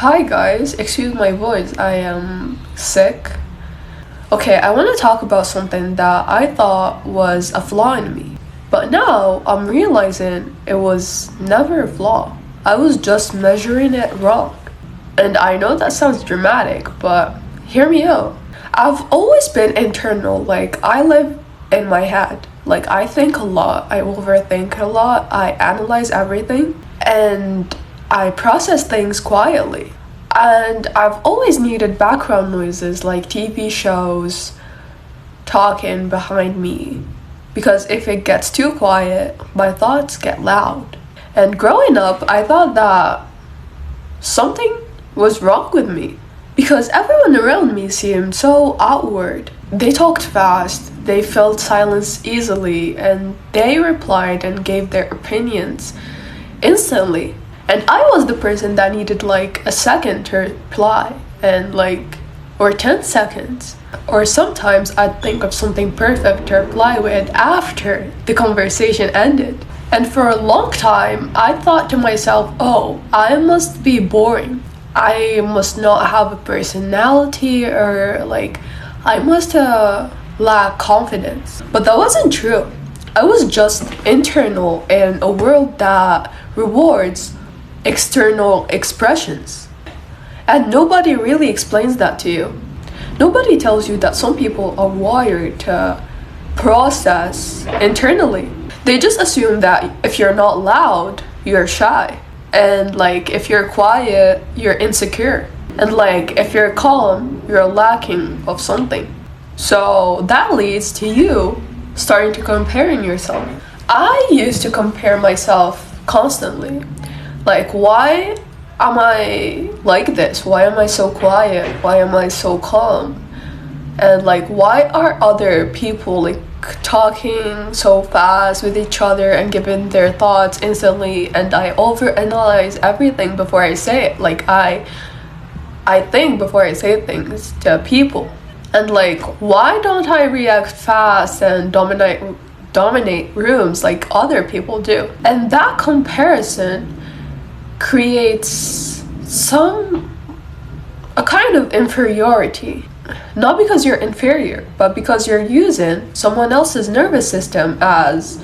Hi guys, excuse my voice, I am sick. Okay, I want to talk about something that I thought was a flaw in me. But now I'm realizing it was never a flaw. I was just measuring it wrong. And I know that sounds dramatic, but hear me out. I've always been internal, like I live in my head. Like I think a lot, I overthink a lot, I analyze everything, and I process things quietly. And I've always needed background noises like TV shows talking behind me. Because if it gets too quiet, my thoughts get loud. And growing up, I thought that something was wrong with me. Because everyone around me seemed so outward. They talked fast, they felt silence easily, and they replied and gave their opinions instantly. And I was the person that needed like a second to reply or 10 seconds. Or sometimes I'd think of something perfect to reply with after the conversation ended. And for a long time, I thought to myself, oh, I must be boring. I must not have a personality or I must lack confidence. But that wasn't true. I was just internal in a world that rewards external expressions. And nobody really explains that to you. Nobody tells you that some people are wired to process internally. They just assume that if you're not loud, you're shy. And if you're quiet, you're insecure. And if you're calm, you're lacking of something. So that leads to you starting to comparing yourself. I used to compare myself constantly. Why am I like this? Why am I so quiet? Why am I so calm? And why are other people talking so fast with each other and giving their thoughts instantly, and I overanalyze everything before I say it. I think before I say things to people. And why don't I react fast and dominate rooms like other people do? And that comparison creates a kind of inferiority. Not because you're inferior, but because you're using someone else's nervous system as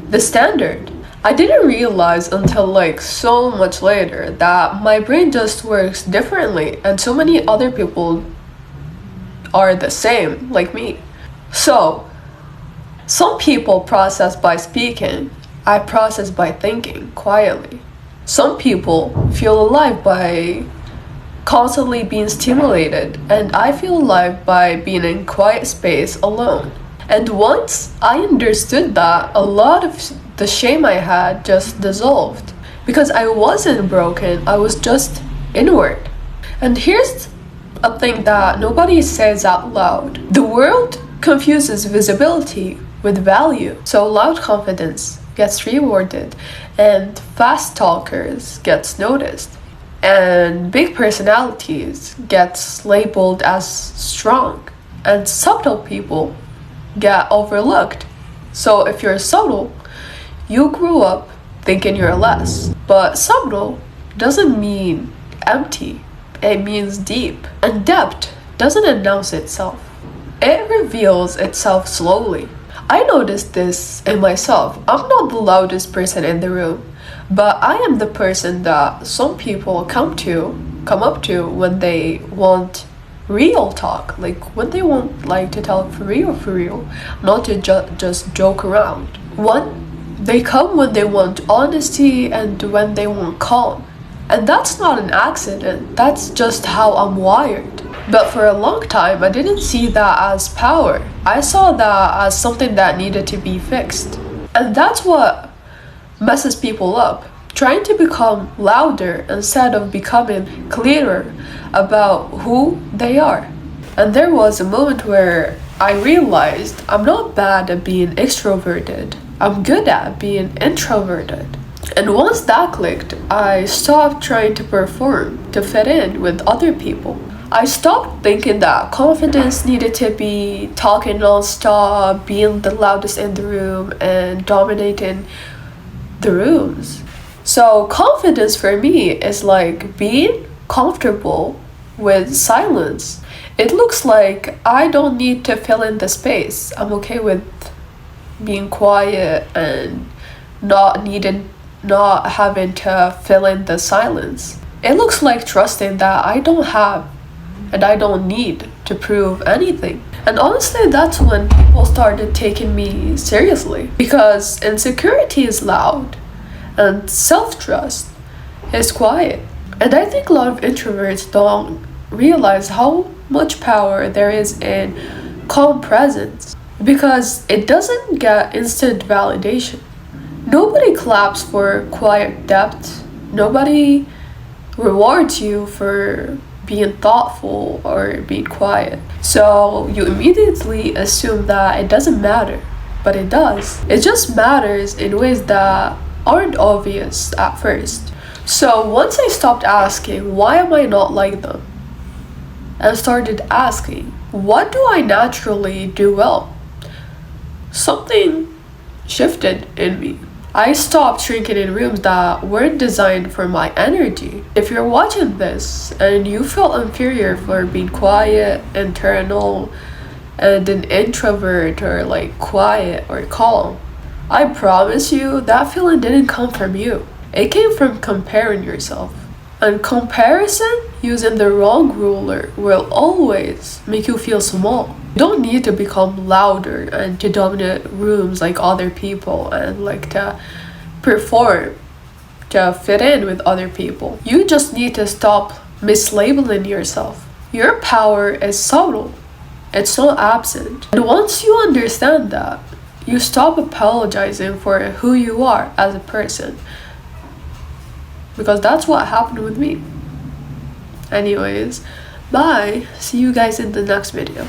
the standard. I didn't realize until so much later that my brain just works differently, and so many other people are the same like me. So some people process by speaking, I process by thinking quietly. Some people feel alive by constantly being stimulated, and I feel alive by being in quiet space alone. And once I understood that, a lot of the shame I had just dissolved. Because I wasn't broken, I was just inward. And here's a thing that nobody says out loud. The world confuses visibility with value. So loud confidence gets rewarded, and fast talkers gets noticed, and big personalities gets labeled as strong, and subtle people get overlooked. So if you're subtle, you grew up thinking you're less. But subtle doesn't mean empty, it means deep. And depth doesn't announce itself, it reveals itself slowly. I noticed this in myself. I'm not the loudest person in the room, but I am the person that some people come up to when they want real talk, when they want to talk for real, not to just joke around. They come when they want honesty and when they want calm. And that's not an accident, that's just how I'm wired. But for a long time, I didn't see that as power. I saw that as something that needed to be fixed. And that's what messes people up. Trying to become louder instead of becoming clearer about who they are. And there was a moment where I realized I'm not bad at being extroverted. I'm good at being introverted. And once that clicked, I stopped trying to perform to fit in with other people. I stopped thinking that confidence needed to be talking non-stop, being the loudest in the room, and dominating the rooms. So confidence for me is being comfortable with silence. It looks like I don't need to fill in the space. I'm okay with being quiet and not having to fill in the silence. It looks like trusting that I don't have and I don't need to prove anything. And honestly, that's when people started taking me seriously because insecurity is loud and self trust is quiet. And I think a lot of introverts don't realize how much power there is in calm presence because it doesn't get instant validation. Nobody claps for quiet depth. Nobody rewards you for being thoughtful or being quiet. So you immediately assume that it doesn't matter, but it does. It just matters in ways that aren't obvious at first. So once I stopped asking, why am I not like them? And started asking, what do I naturally do well? Something shifted in me. I stopped shrinking in rooms that weren't designed for my energy. If you're watching this and you feel inferior for being quiet, internal, and an introvert or like quiet or calm, I promise you that feeling didn't come from you. It came from comparing yourself. And comparison using the wrong ruler will always make you feel small. You don't need to become louder and to dominate rooms like other people and like to perform to fit in with other people. You just need to stop mislabeling yourself. Your power is subtle. It's not absent. And once you understand that, you stop apologizing for who you are as a person. Because that's what happened with me. Anyways, bye. See you guys in the next video.